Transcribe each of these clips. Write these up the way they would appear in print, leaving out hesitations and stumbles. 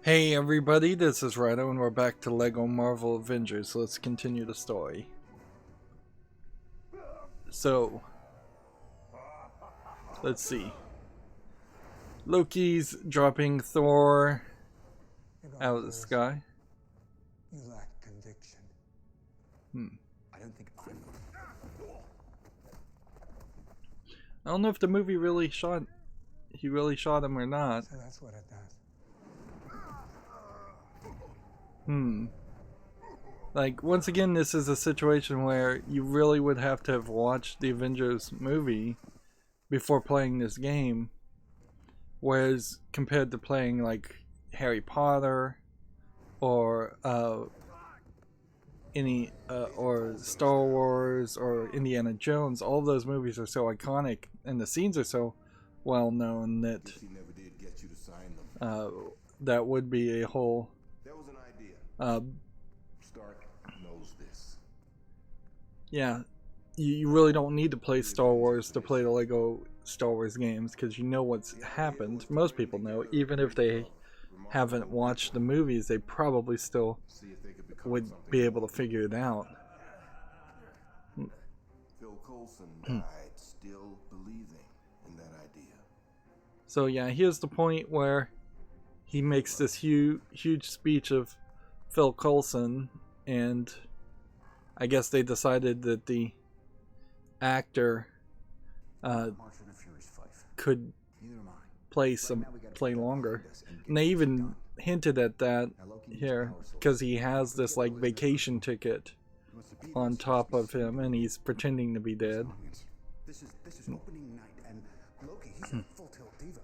Hey everybody, this is Rydo and we're back to LEGO MARVEL Avengers. Let's continue the story. So, let's see. Loki's dropping Thor out of the sky. You lack conviction. I don't think I don't know if the movie really shot him or not. So that's what it does. Like, once again, this is a situation where you really would have to have watched the Avengers movie before playing this game. Whereas, compared to playing, like, Harry Potter or or Star Wars or Indiana Jones, all of those movies are so iconic and the scenes are so well known that that would be a whole Stark knows this. yeah, you really don't need to play Star Wars to play the LEGO Star Wars games because you know what's happened. Most people know, even if they haven't watched the movies, they probably still would be able to figure it out. Phil Coulson died still believing in that idea. So yeah, here's the point where he makes this huge speech of Phil Coulson, and I guess they decided that the actor could play longer, and they even hinted at that here because he has this like vacation ticket on top of him and he's pretending to be dead. This is opening night, and Loki, he's a full tilt diva.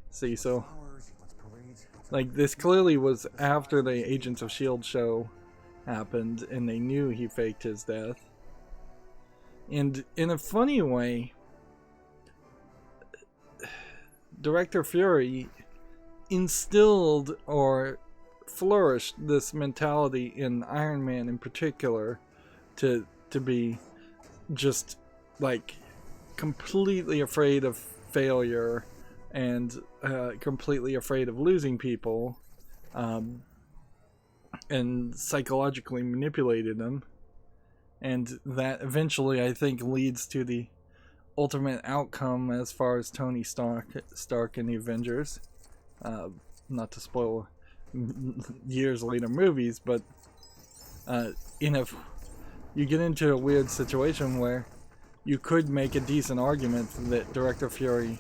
See, so Flowers, he wants parades, he wants like this clearly was after the Agents of S.H.I.E.L.D. show happened and they knew he faked his death. And in a funny way, Director Fury instilled or flourished this mentality in Iron Man in particular to be just like completely afraid of failure and completely afraid of losing people, and psychologically manipulated them, and that eventually I think leads to the ultimate outcome as far as Tony Stark in the Avengers. Not to spoil years later movies, but you get into a weird situation where you could make a decent argument that Director Fury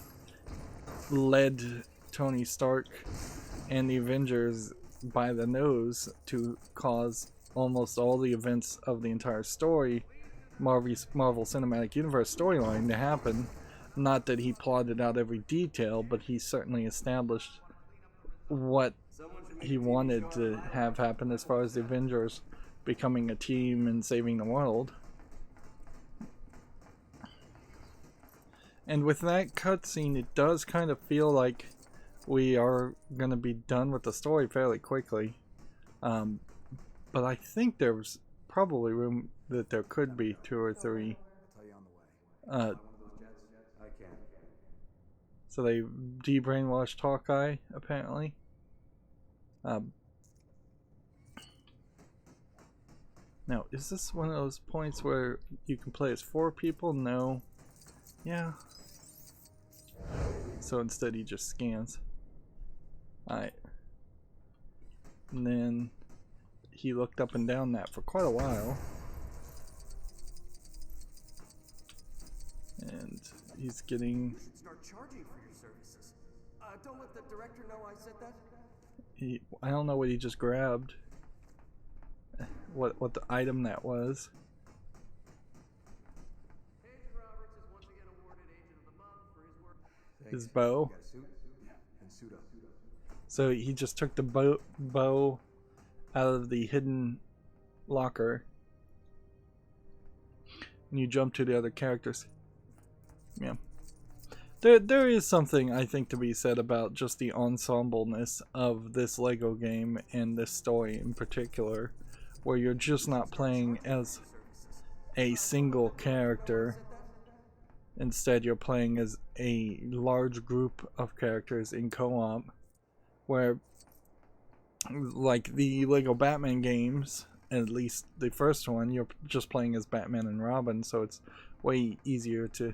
led Tony Stark and the Avengers by the nose to cause almost all the events of the entire story, Marvel Cinematic Universe storyline, to happen. Not that he plotted out every detail, but he certainly established what he wanted to have happen as far as the Avengers becoming a team and saving the world. And with that cutscene, it does kind of feel like we are going to be done with the story fairly quickly. But I think there's probably room that there could be 2 or 3. So they de-brainwashed Hawkeye, apparently. Now, is this one of those points where you can play as 4 people? No. Yeah. So instead he just scans. Alright. And then he looked up and down that for quite a while. And he's getting... You should start charging for your services. Don't let the director know I said that. I don't know what he just grabbed. What the item that was. His bow. So he just took the bow out of the hidden locker. And you jump to the other characters. Yeah. There is something I think to be said about just the ensembleness of this LEGO game and this story in particular, where you're just not playing as a single character. Instead, you're playing as a large group of characters in co-op, where like the LEGO Batman games, at least the first one, you're just playing as Batman and Robin, so it's way easier to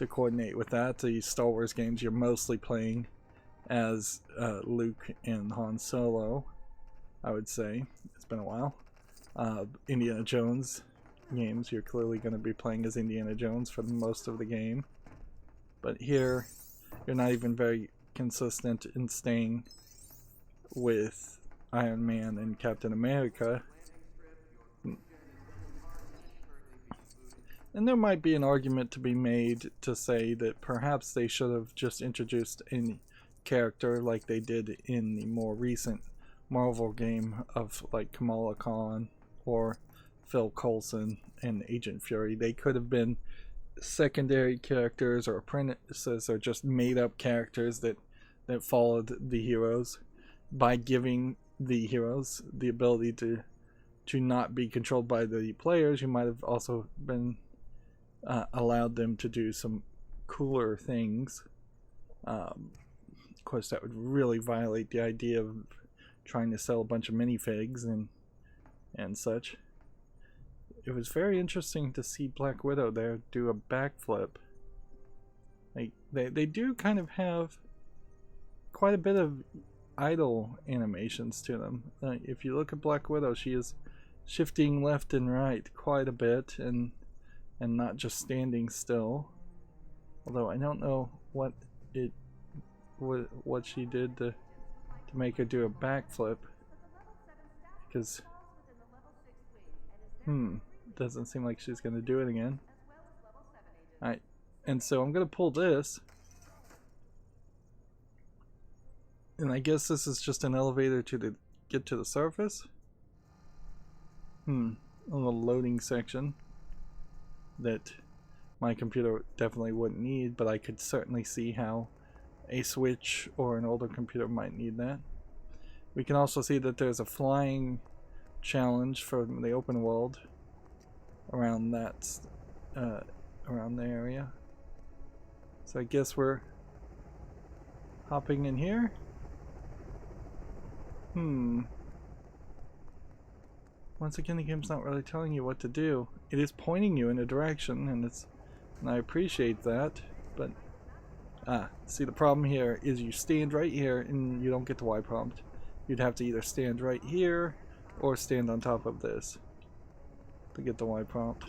coordinate with that. The Star Wars games, you're mostly playing as Luke and Han Solo, I would say. It's been a while. Indiana Jones games, you're clearly going to be playing as Indiana Jones for most of the game. But here, you're not even very consistent in staying with Iron Man and Captain America. And there might be an argument to be made to say that perhaps they should have just introduced a character like they did in the more recent Marvel game of like Kamala Khan or Phil Coulson and Agent Fury. They could have been secondary characters or apprentices or just made up characters that followed the heroes, by giving the heroes the ability to not be controlled by the players. You might have also been allowed them to do some cooler things. Of course, that would really violate the idea of trying to sell a bunch of minifigs and such. It was very interesting to see Black Widow there do a backflip. Like they do kind of have quite a bit of idle animations to them. If you look at Black Widow, she is shifting left and right quite a bit and not just standing still. Although I don't know what she did to make her do a backflip, because doesn't seem like she's gonna do it again. Alright, and so I'm gonna pull this, and I guess this is just an elevator to get to the surface. A little loading section that my computer definitely wouldn't need, but I could certainly see how a Switch or an older computer might need that. We can also see that there's a flying challenge from the open world around that around the area. So I guess we're hopping in here. Once again, the game's not really telling you what to do. It is pointing you in a direction, and I appreciate that, but see, the problem here is you stand right here and you don't get the Y prompt. You'd have to either stand right here or stand on top of this to get the Y prompt.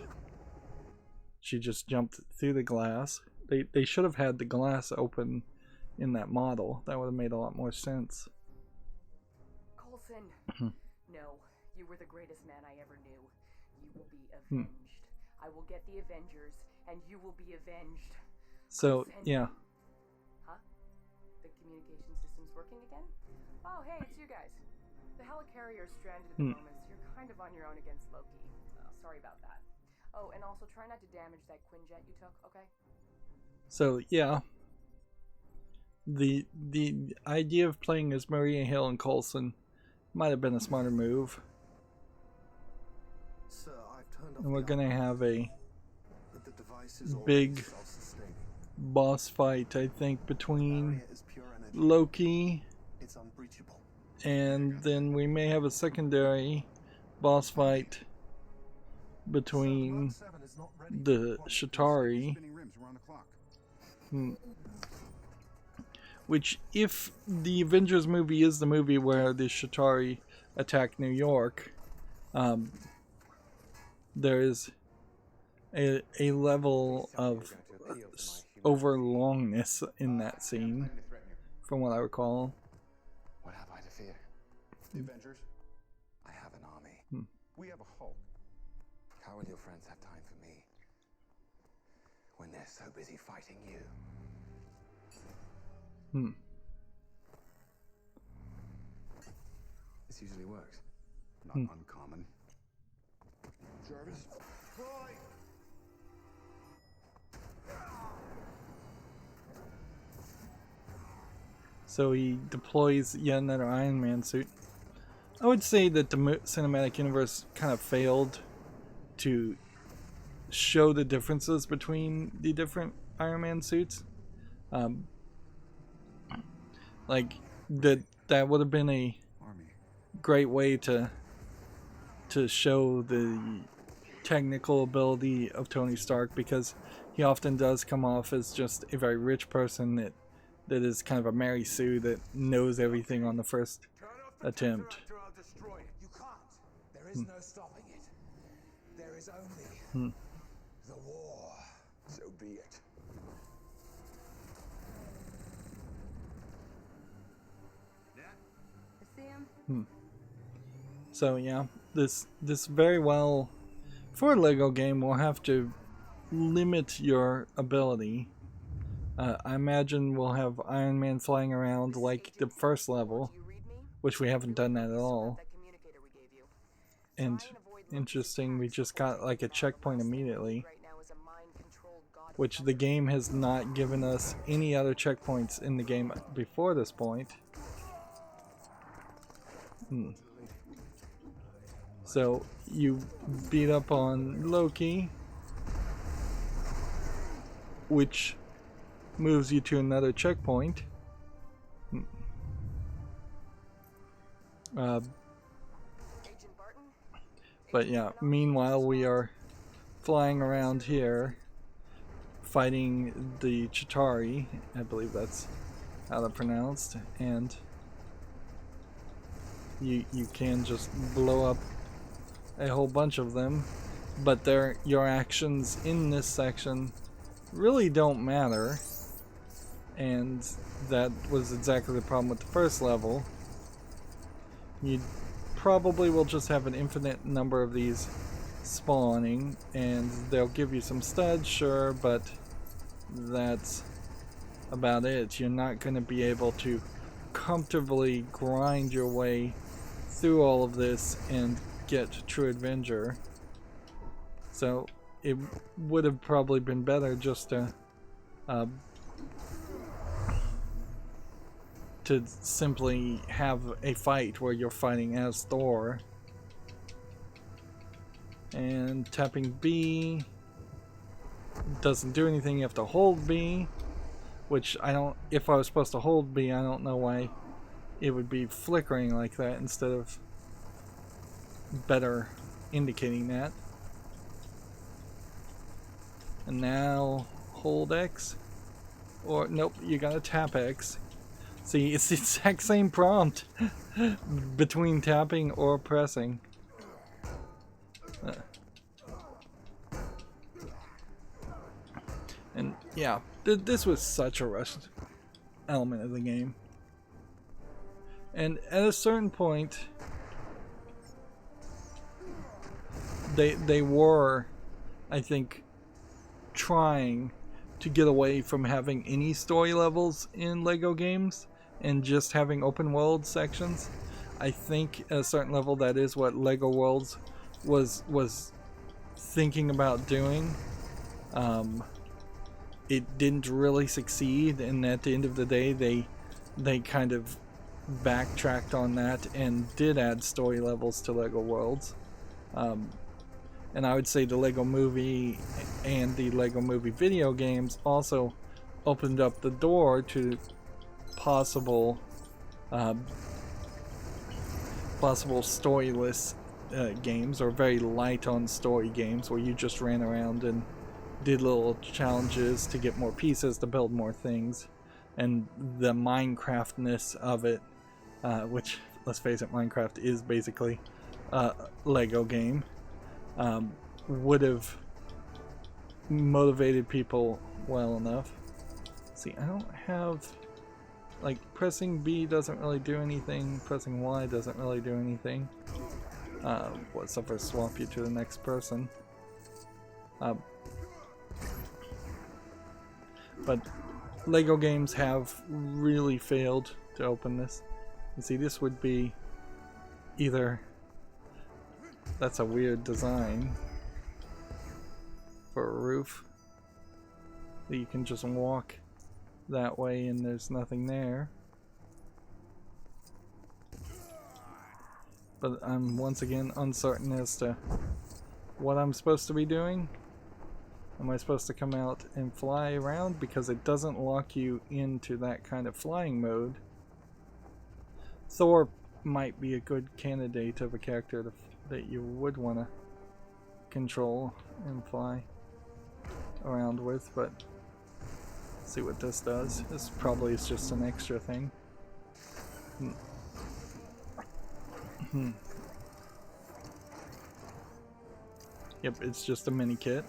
She just jumped through the glass. They should have had the glass open in that model. That would have made a lot more sense. Coulson, no, you were the greatest man I ever knew. You will be avenged. I will get the Avengers, and you will be avenged. So, Coulson. yeah. Huh? The communication system's working again? Oh, hey, it's you guys. The helicarrier's stranded at the moment, so you're kind of on your own against Loki. Sorry about that. Oh, and also try not to damage that Quinjet you took, okay? So, yeah. The idea of playing as Maria Hill and Coulson might have been a smarter move. Sir, I've turned off And we're the gonna alarm, have a but the device is big already self-sustaining. boss fight, I think, between Barrier is pure energy. Loki, It's unbreachable. and then we may have a secondary boss fight between Sir, Mark 7 is not ready. the Shatari, Spinning rims around the clock. which, if the Avengers movie is the movie where the Shatari attack New York, there is a level of overlongness in that scene, from what I recall. What have I to fear? The Avengers? I have an army. We have a Hulk. How will your friends have time for me when they're so busy fighting you? This usually works. Not uncommon. Jarvis? Fly! So he deploys yet another Iron Man suit. I would say that the cinematic universe kind of failed to show the differences between the different Iron Man suits. Like that would have been a Army. great way to show the technical ability of Tony Stark, because he often does come off as just a very rich person that is kind of a Mary Sue that knows everything on the first attempt. I'll destroy it. You can't. There is no stopping it. There is only the war. So be it. I see him. So yeah, this very well, for a LEGO game, will have to limit your ability. I imagine we'll have Iron Man flying around like the first level, which we haven't done that at all. And interesting, we just got like a checkpoint immediately, which the game has not given us any other checkpoints in the game before this point. So you beat up on Loki, which moves you to another checkpoint. But yeah, meanwhile we are flying around here fighting the Chitauri, I believe that's how they're pronounced, and you can just blow up a whole bunch of them, but your actions in this section really don't matter, and that was exactly the problem with the first level. You probably will just have an infinite number of these spawning, and they'll give you some studs, sure, but that's about it. You're not going to be able to comfortably grind your way through all of this and get True Avenger. So it would have probably been better just to simply have a fight where you're fighting as Thor. And tapping B doesn't do anything. You have to hold B, which I don't, if I was supposed to hold B, I don't know why it would be flickering like that instead of better indicating that. And now hold X, or nope, you gotta tap X. See, it's the exact same prompt between tapping or pressing. And yeah, this was such a rushed element of the game. And at a certain point, they were, I think, trying to get away from having any story levels in LEGO games and just having open world sections. I think at a certain level that is what LEGO Worlds was thinking about doing. It didn't really succeed, and at the end of the day they kind of backtracked on that and did add story levels to LEGO Worlds. And I would say the LEGO Movie and the LEGO Movie video games also opened up the door to possible storyless games, or very light on story games where you just ran around and did little challenges to get more pieces to build more things, and the Minecraft-ness of it, which, let's face it, Minecraft is basically a LEGO game, would have motivated people well enough. See, I don't have, like, pressing B doesn't really do anything, pressing Y doesn't really do anything. What's up for swap you to the next person? But LEGO games have really failed to open this. And see, this would be either, that's a weird design for a roof, that you can just walk that way and there's nothing there. But I'm once again uncertain as to what I'm supposed to be doing. Am I supposed to come out and fly around? Because it doesn't lock you into that kind of flying mode. Thor might be a good candidate of a character that you would want to control and fly around with, but see what this does. This probably is just an extra thing. Yep, it's just a mini kit.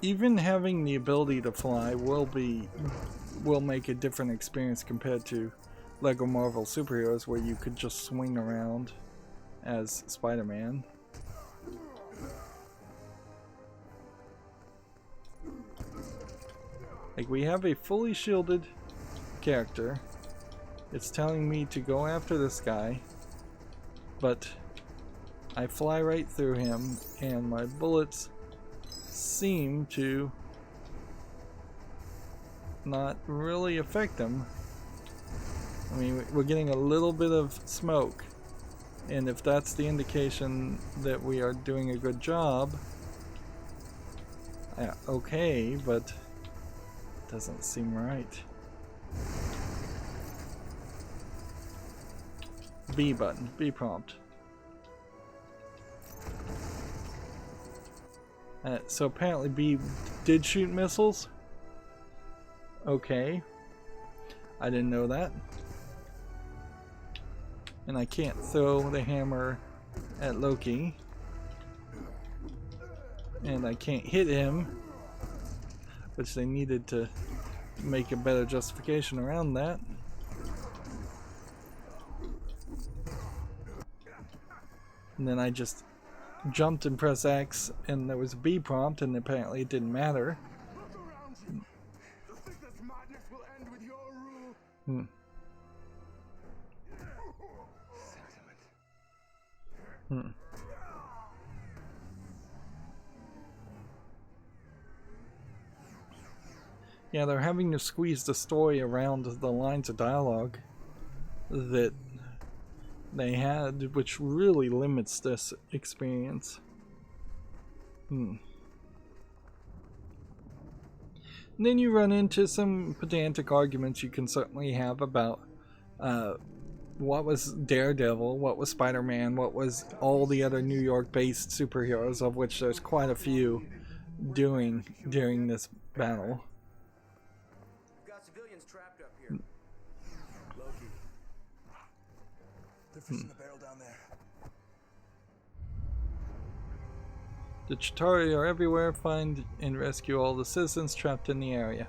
Even having the ability to fly will make a different experience compared to LEGO Marvel Superheroes, where you could just swing around as Spider-Man. Like, we have a fully shielded character. It's telling me to go after this guy, but I fly right through him and my bullets seem to not really affect him. I mean, we're getting a little bit of smoke, and if that's the indication that we are doing a good job, okay, but it doesn't seem right. B button, B prompt. So apparently B did shoot missiles. Okay. I didn't know that. And I can't throw the hammer at Loki. And I can't hit him, which they needed to make a better justification around that. And then I just jumped and pressed X, and there was a B prompt, and apparently it didn't matter. Yeah, they're having to squeeze the story around the lines of dialogue that they had, which really limits this experience. And then you run into some pedantic arguments you can certainly have about what was Daredevil, what was Spider-Man, what was all the other New York-based superheroes, of which there's quite a few doing during this battle. We've got civilians trapped up here. Loki. They're fishing the barrel down there. The Chitauri are everywhere. Find and rescue all the citizens trapped in the area.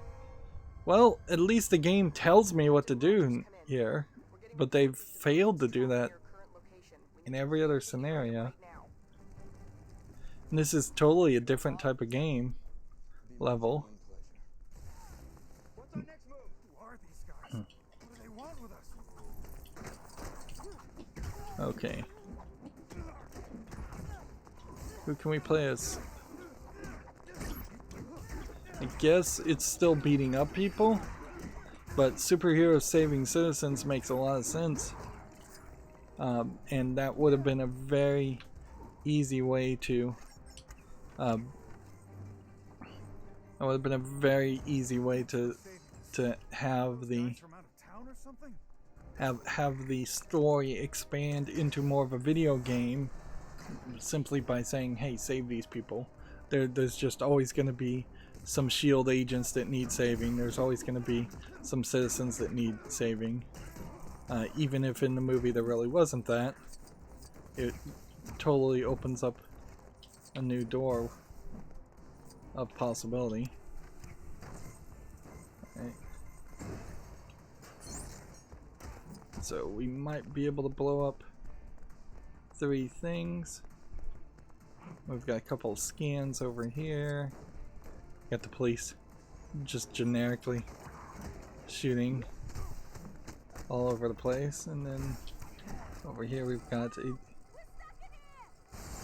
Well, at least the game tells me what to do here, but they've failed to do that in every other scenario. And this is totally a different type of game level. What's our next move? Who are these guys? What do they want with us? Okay. Who can we play as? I guess it's still beating up people, but superheroes saving citizens makes a lot of sense. And that would have been a very easy way to have the story expand into more of a video game, simply by saying, hey, save these people. There's just always going to be some SHIELD agents that need saving. There's always going to be some citizens that need saving. Even if in the movie there really wasn't that, it totally opens up a new door of possibility. Right. So we might be able to blow up 3 things. We've got a couple of scans over here. Got the police just generically shooting all over the place, and then over here we've got a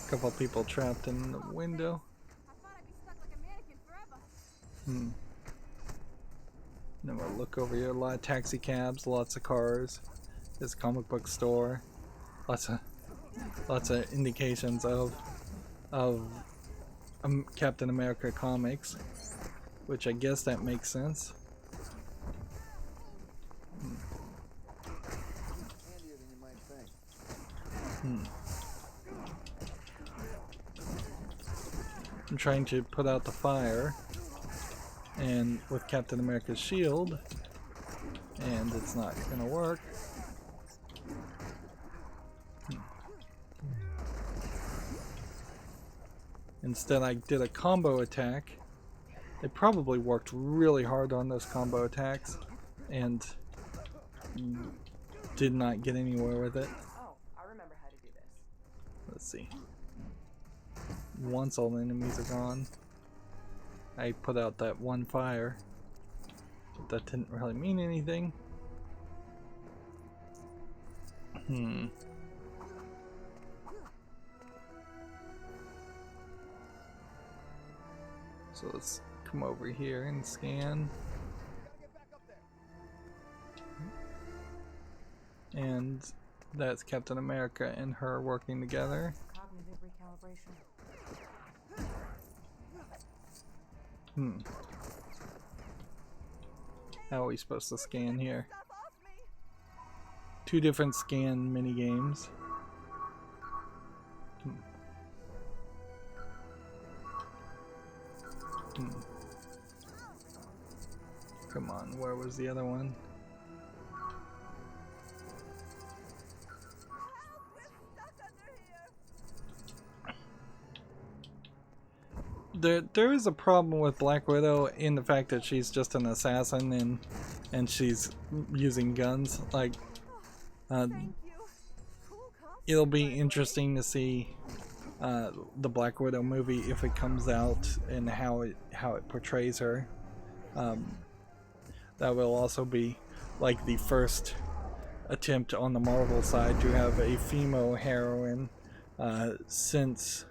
couple of people trapped in the window. Then we'll look over here. A lot of taxi cabs, lots of cars. There's a comic book store. Lots of indications of Captain America comics, which I guess that makes sense. Handier than you might think. I'm trying to put out the fire, and with Captain America's shield, and it's not gonna work. Instead, I did a combo attack. They probably worked really hard on those combo attacks and did not get anywhere with it. Oh, I remember how to do this. Let's see. Once all the enemies are gone, I put out that one fire, but that didn't really mean anything. So let's come over here and scan. And that's Captain America and her working together. Cognitive recalibration. How are we supposed to scan here? Two different scan mini games. Come on, where was the other one? There is a problem with Black Widow in the fact that she's just an assassin and she's using guns. Like, it'll be interesting to see the Black Widow movie if it comes out and how it portrays her. That will also be like the first attempt on the Marvel side to have a female heroine since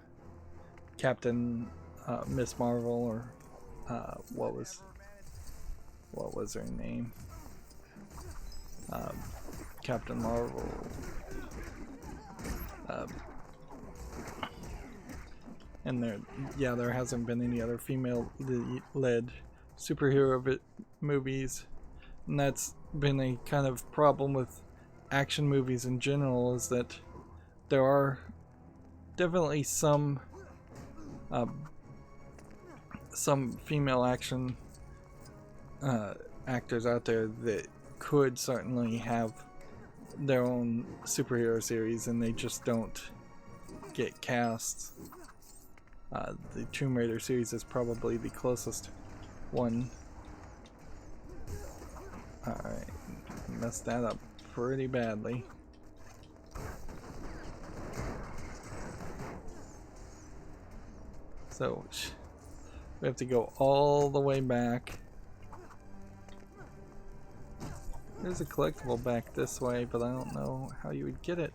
Captain Miss Marvel, or what was her name? Captain Marvel. And there hasn't been any other female-led superhero movies, and that's been a kind of problem with action movies in general, is that there are definitely some female action actors out there that could certainly have their own superhero series, and they just don't get cast. The Tomb Raider series is probably the closest one. Alright, messed that up pretty badly. So we have to go all the way back. There's a collectible back this way, but I don't know how you would get it.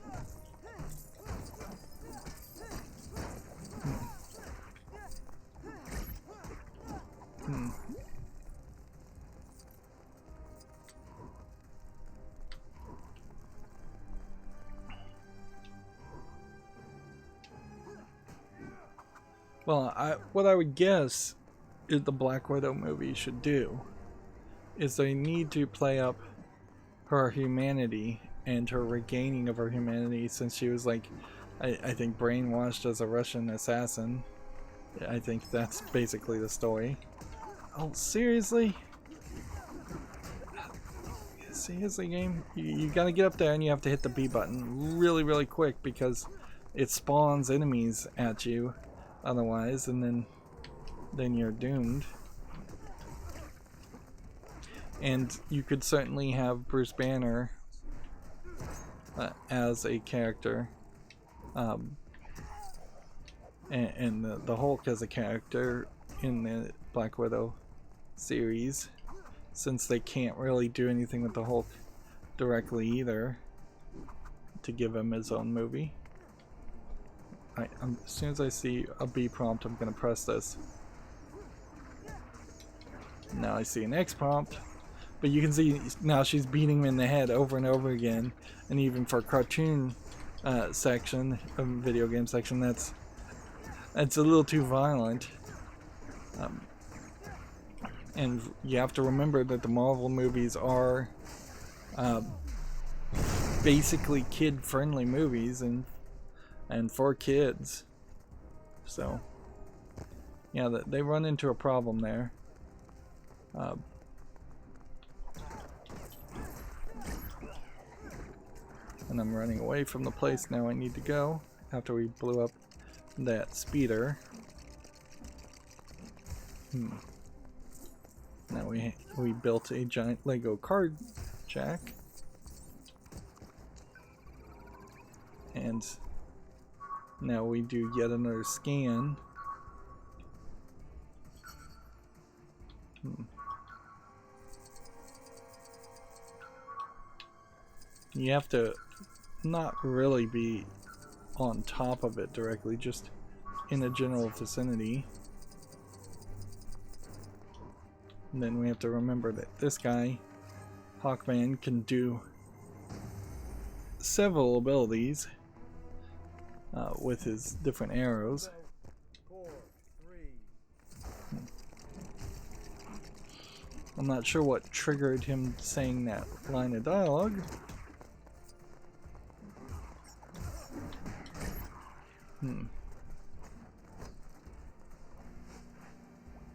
Well, what I would guess is the Black Widow movie should do is they need to play up her humanity and her regaining of her humanity, since she was like, I think, brainwashed as a Russian assassin. I think that's basically the story. Oh, seriously? Seriously, game? You gotta get up there and you have to hit the B button really, really quick, because it spawns enemies at you otherwise, and then you're doomed. And you could certainly have Bruce Banner as a character, and the Hulk as a character in the Black Widow series, since they can't really do anything with the Hulk directly either, to give him his own movie. As soon as I see a B prompt, I'm going to press this. Now I see an X prompt, but you can see now she's beating him in the head over and over again, and even for cartoon section, video game section, that's a little too violent. And you have to remember that the Marvel movies are basically kid-friendly movies and for kids. So yeah, they run into a problem there. And I'm running away from the place now I need to go after we blew up that speeder. Now we built a giant Lego card jack. And now we do yet another scan. You have to not really be on top of it directly, just in the general vicinity. And then we have to remember that this guy, Hawkman, can do several abilities with his different arrows. I'm not sure what triggered him saying that line of dialogue.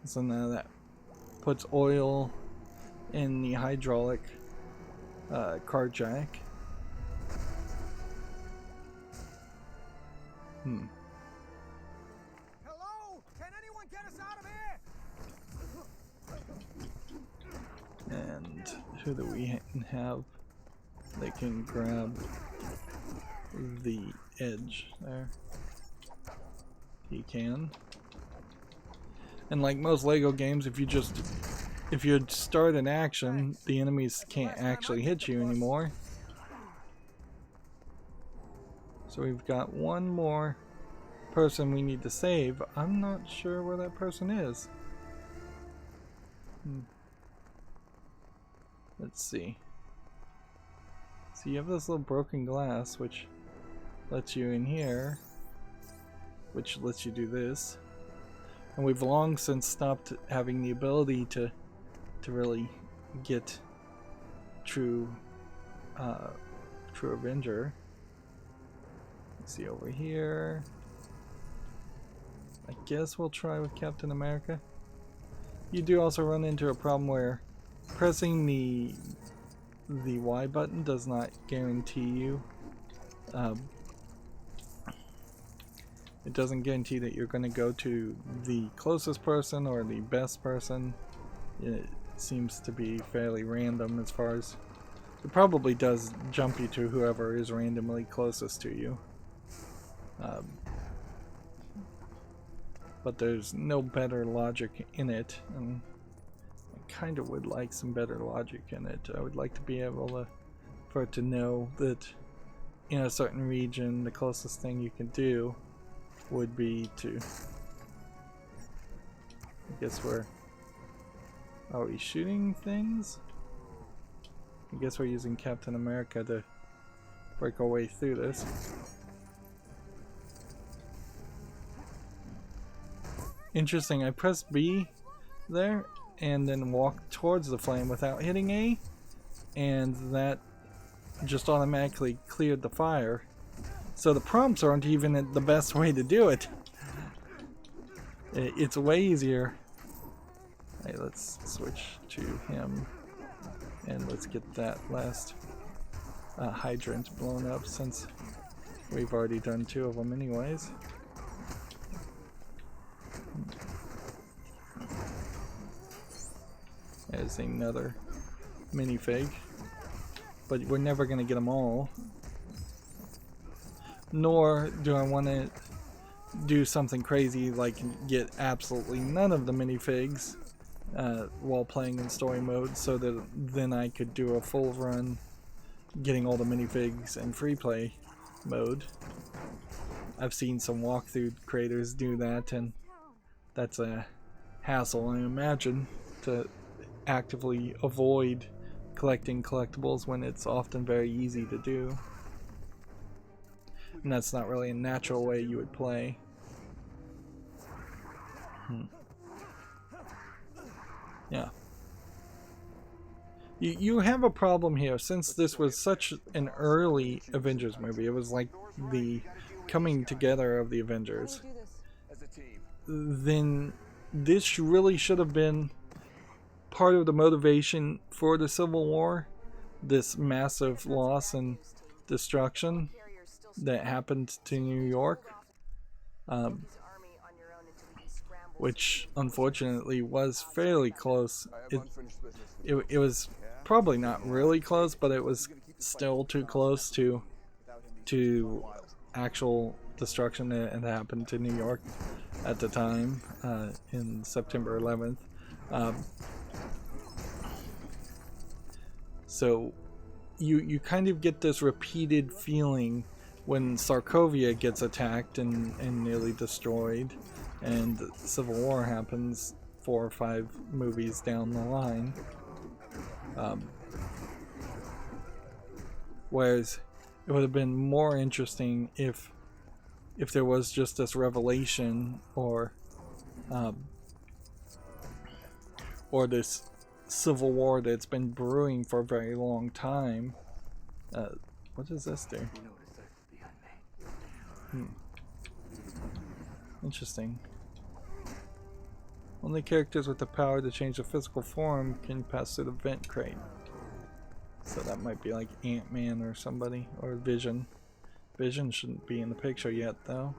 So now that puts oil in the hydraulic car jack. Hello? Can anyone get us out of here? And who do we have that can grab the edge there? He can. And like most Lego games, if you start an action, the enemies can't actually hit you anymore. So we've got one more person we need to save. I'm not sure where that person is. Let's see. So you have this little broken glass which lets you in here, which lets you do this. And we've long since stopped having the ability to really get true Avenger. Let's see over here. I guess we'll try with Captain America. You do also run into a problem where pressing the Y button does not guarantee you. It doesn't guarantee that you're going to go to the closest person or the best person. It seems to be fairly random as far as... It probably does jump you to whoever is randomly closest to you. But there's no better logic in it, and I kind of would like some better logic in it. I would like to be able for it to know that in a certain region the closest thing you can do would be to... I guess we're... Are we shooting things? I guess we're using Captain America to break our way through this. Interesting, I pressed B there and then walked towards the flame without hitting A, and that just automatically cleared the fire. So the prompts aren't even the best way to do it. It's way easier. Hey, let's switch to him and let's get that last hydrant blown up since we've already done 2 of them anyways. There's another minifig, but we're never going to get them all. Nor do I want to do something crazy like get absolutely none of the minifigs while playing in story mode, so that then I could do a full run getting all the minifigs in free play mode. I've seen some walkthrough creators do that, and that's a hassle, I imagine, to actively avoid collecting collectibles when it's often very easy to do. And that's not really a natural way you would play. Yeah. You have a problem here, since this was such an early Avengers movie. It was like the coming together of the Avengers. Then this really should have been part of the motivation for the Civil War. This massive loss and destruction that happened to New York. Which unfortunately was fairly close. It was probably not really close, but it was still too close to actual destruction that had happened to New York at the time, in September 11th. So you kind of get this repeated feeling when Sokovia gets attacked and nearly destroyed, and the Civil War happens 4 or 5 movies down the line. Whereas it would have been more interesting if there was just this revelation or this Civil War that's been brewing for a very long time. What does this do? Interesting. Only characters with the power to change the physical form can pass through the vent crate. So that might be like Ant-Man or somebody, or Vision. Vision shouldn't be in the picture yet, though.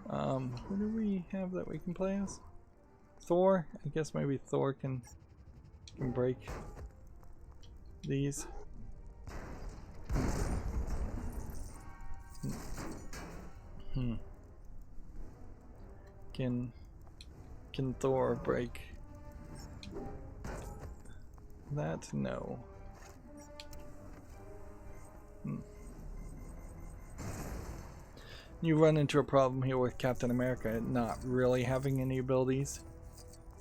Who do we have that we can play as? Thor? I guess maybe Thor can break these. Can Thor break that? No. You run into a problem here with Captain America not really having any abilities.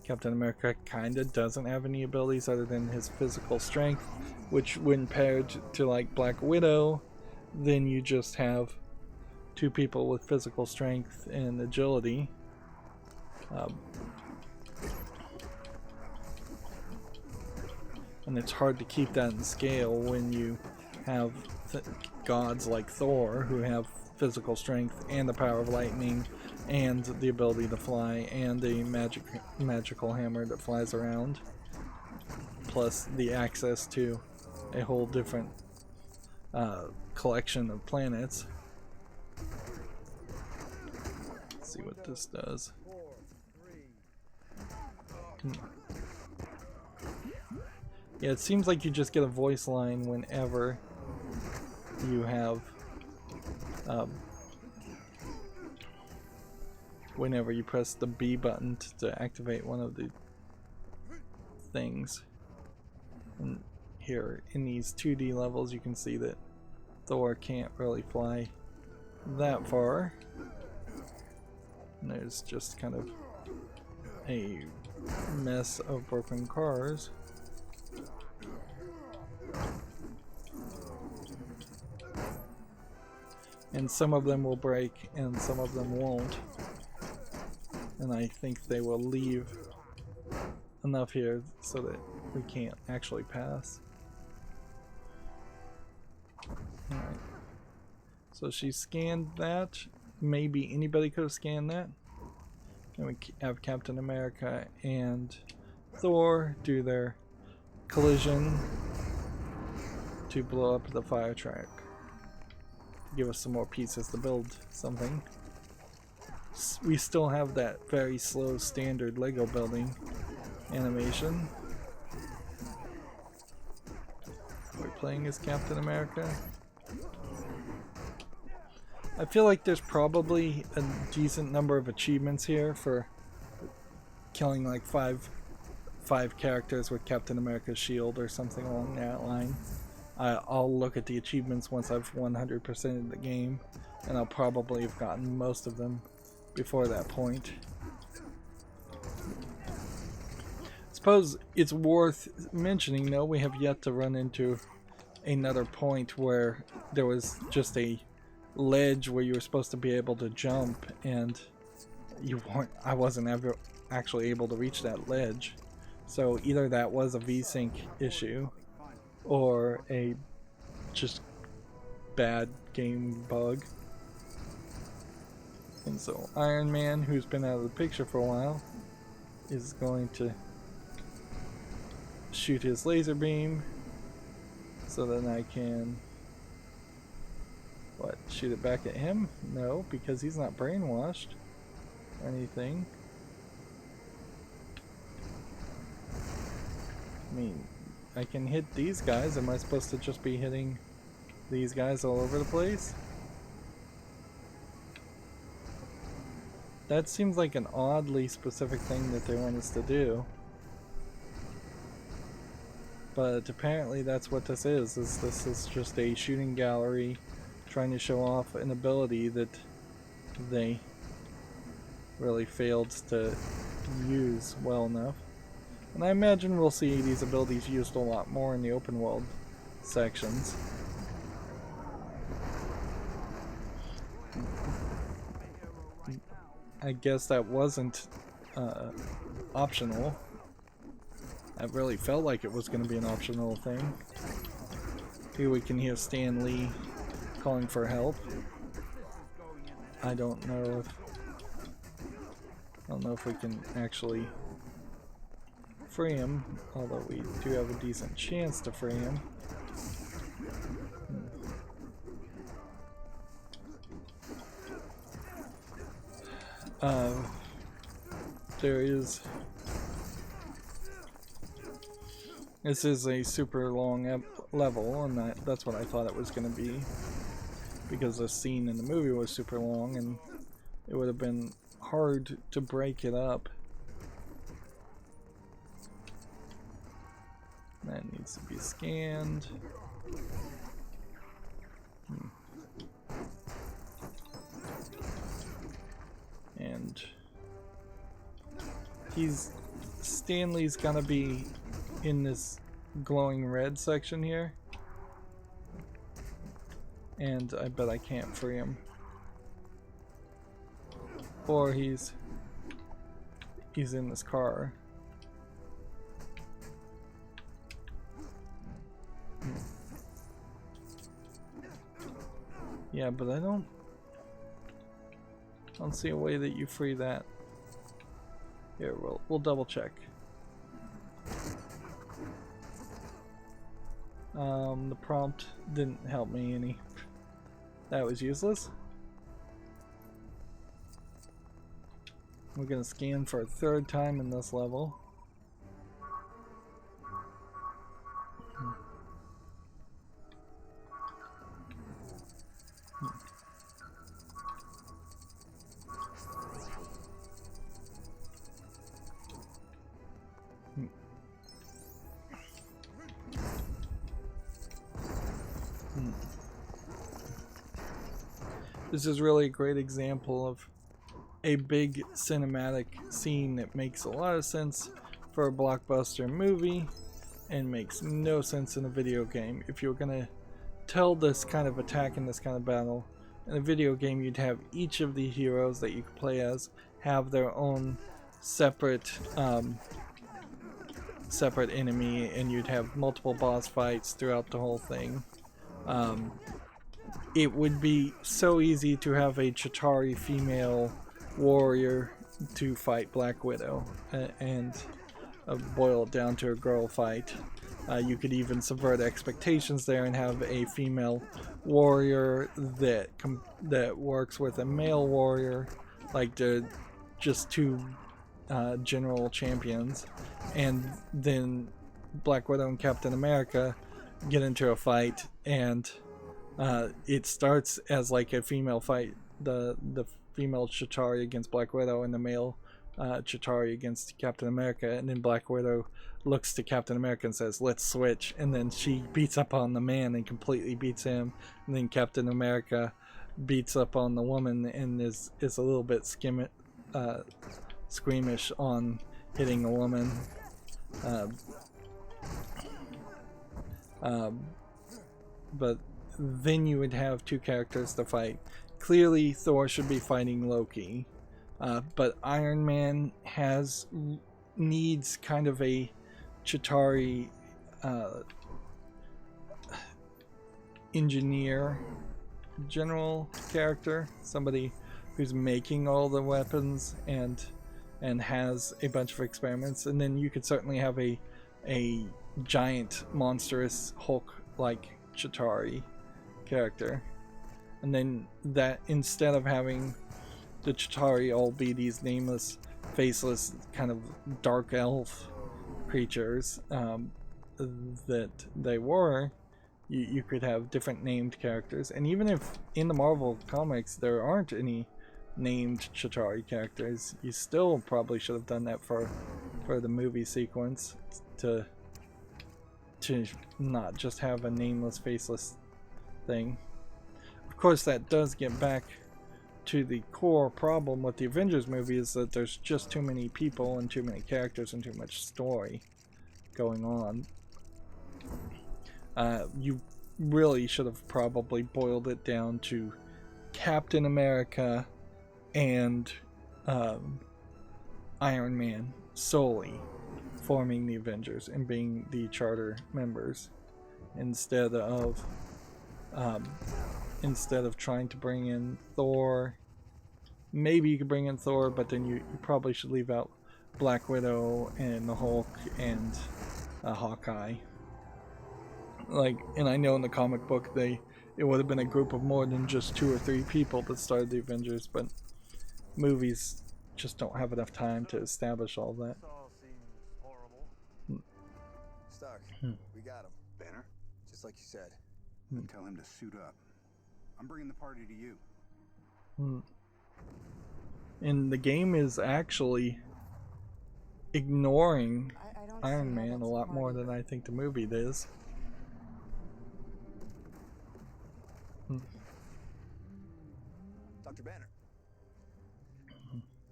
Captain America kinda doesn't have any abilities other than his physical strength, which when paired to like Black Widow, then you just have 2 people with physical strength and agility. And it's hard to keep that in scale when you have gods like Thor who have physical strength and the power of lightning and the ability to fly and the magical hammer that flies around, plus the access to a whole different collection of planets. Let's see what this does. Yeah, it seems like you just get a voice line whenever you have whenever you press the B button to activate one of the things. And here in these 2D levels you can see that Thor can't really fly that far. And there's just kind of a mess of broken cars. And some of them will break and some of them won't. And I think they will leave enough here so that we can't actually pass. Alright. So she scanned that. Maybe anybody could have scanned that. And we have Captain America and Thor do their collision to blow up the fire truck. Give us some more pieces to build something. We still have that very slow standard Lego building animation. We're playing as Captain America. I feel like there's probably a decent number of achievements here for killing like five characters with Captain America's shield or something along that line. I'll look at the achievements once I've 100%ed the game, and I'll probably have gotten most of them before that point. I suppose it's worth mentioning though, we have yet to run into another point where there was just a ledge where you were supposed to be able to jump and you weren't. I wasn't actually able to reach that ledge. So either that was a VSync issue or a just bad game bug. And so Iron Man, who's been out of the picture for a while, is going to shoot his laser beam so that I can shoot it back at him? No, because he's not brainwashed or anything. I mean, I can hit these guys. Am I supposed to just be hitting these guys all over the place? That seems like an oddly specific thing that they want us to do. But apparently that's what this is. This is just a shooting gallery trying to show off an ability that they really failed to use well enough. And I imagine we'll see these abilities used a lot more in the open world sections. I guess that wasn't optional. That really felt like it was going to be an optional thing. Here we can hear Stan Lee calling for help. I don't know if we can actually free him, although we do have a decent chance to free him. There is. This is a super long level, and that's what I thought it was going to be, because the scene in the movie was super long, and it would have been hard to break it up. That needs to be scanned. And Stanley's gonna be in this glowing red section here, and I bet I can't free him, or he's in this car. Yeah, but I don't see a way that you free that. Here, we'll double check. The prompt didn't help me any. That was useless. We're gonna scan for a third time in this level. This is really a great example of a big cinematic scene that makes a lot of sense for a blockbuster movie and makes no sense in a video game. If you were going to tell this kind of attack and this kind of battle in a video game, you'd have each of the heroes that you could play as have their own separate enemy, and you'd have multiple boss fights throughout the whole thing. It would be so easy to have a Chitauri female warrior to fight Black Widow and boil it down to a girl fight. You could even subvert expectations there and have a female warrior that works with a male warrior, like just two general champions, and then Black Widow and Captain America get into a fight, and it starts as like a female fight, the female Chitauri against Black Widow and the male Chitauri against Captain America, and then Black Widow looks to Captain America and says, "Let's switch," and then she beats up on the man and completely beats him, and then Captain America beats up on the woman and is a little bit squeamish on hitting a woman. But then you would have two characters to fight. Clearly Thor should be fighting Loki, But Iron Man needs kind of a Chitauri engineer general character, somebody who's making all the weapons and has a bunch of experiments. And then you could certainly have a giant monstrous Hulk like Chitauri character, and then that instead of having the Chitauri all be these nameless, faceless, kind of dark elf creatures that they were, you could have different named characters. And even if in the Marvel comics there aren't any named Chitauri characters, you still probably should have done that for the movie sequence, to not just have a nameless, faceless thing. Of course, that does get back to the core problem with the Avengers movie, is that there's just too many people and too many characters and too much story going on. You really should have probably boiled it down to Captain America and Iron Man solely forming the Avengers and being the charter members, instead of trying to bring in Thor. Maybe you could bring in Thor, but then you probably should leave out Black Widow and the Hulk and Hawkeye. Like, and I know in the comic book it would have been a group of more than just 2 or 3 people that started the Avengers, but movies just don't have enough time to establish all that. Stark, we got him. Banner? Just like you said. Tell him to suit up. I'm bringing the party to you. And the game is actually ignoring Iron Man a lot more than I think the movie is. Dr. Banner.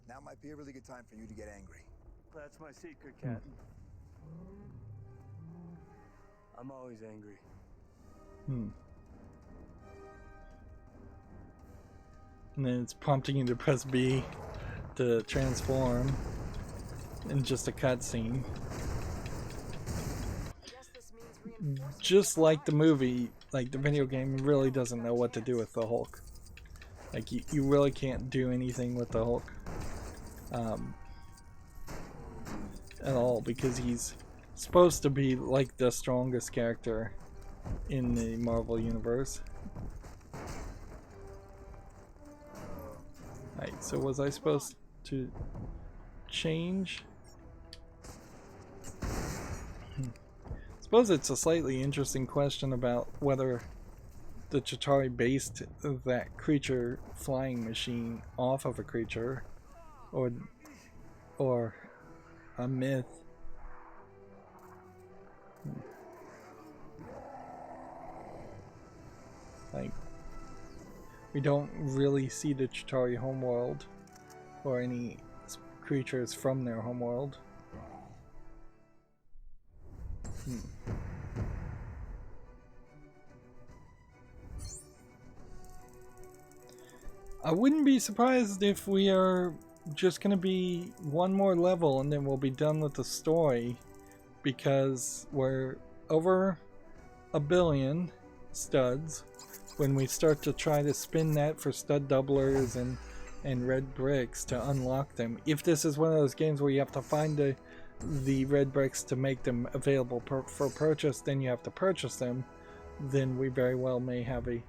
Now might be a really good time for you to get angry. That's my secret, Captain. I'm always angry. And then it's prompting you to press B to transform in just a cutscene. Just like the movie, like the video game really doesn't know what to do with the Hulk. Like you really can't do anything with the Hulk at all, because he's supposed to be like the strongest character in the Marvel universe. Right, so was I supposed to change? Suppose it's a slightly interesting question about whether the Chitauri based that creature flying machine off of a creature or a myth. Like, we don't really see the Chitauri homeworld or any creatures from their homeworld. I wouldn't be surprised if we are just going to be one more level and then we'll be done with the story, because we're over 1 billion studs. When we start to try to spin that for stud doublers and red bricks to unlock them, if this is one of those games where you have to find the red bricks to make them available for purchase, then you have to purchase them, then we very well may have a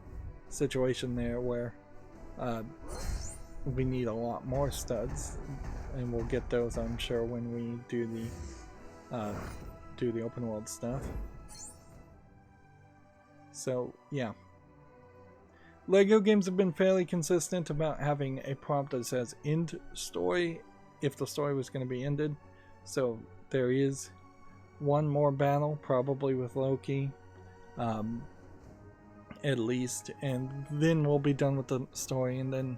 situation there where we need a lot more studs, and we'll get those, I'm sure, when we do the open world stuff. So yeah, LEGO games have been fairly consistent about having a prompt that says end story if the story was going to be ended. So there is one more battle, probably with Loki, at least, and then we'll be done with the story, and then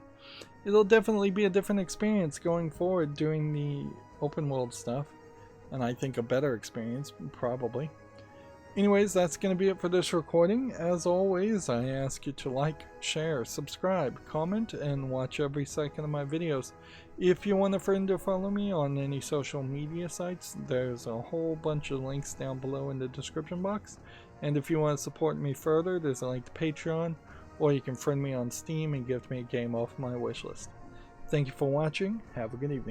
it'll definitely be a different experience going forward doing the open world stuff, and I think a better experience, probably. Anyways, that's going to be it for this recording. As always, I ask you to like, share, subscribe, comment, and watch every second of my videos. If you want a friend to follow me on any social media sites, there's a whole bunch of links down below in the description box. And if you want to support me further, there's a link to Patreon, or you can friend me on Steam and gift me a game off my wishlist. Thank you for watching. Have a good evening.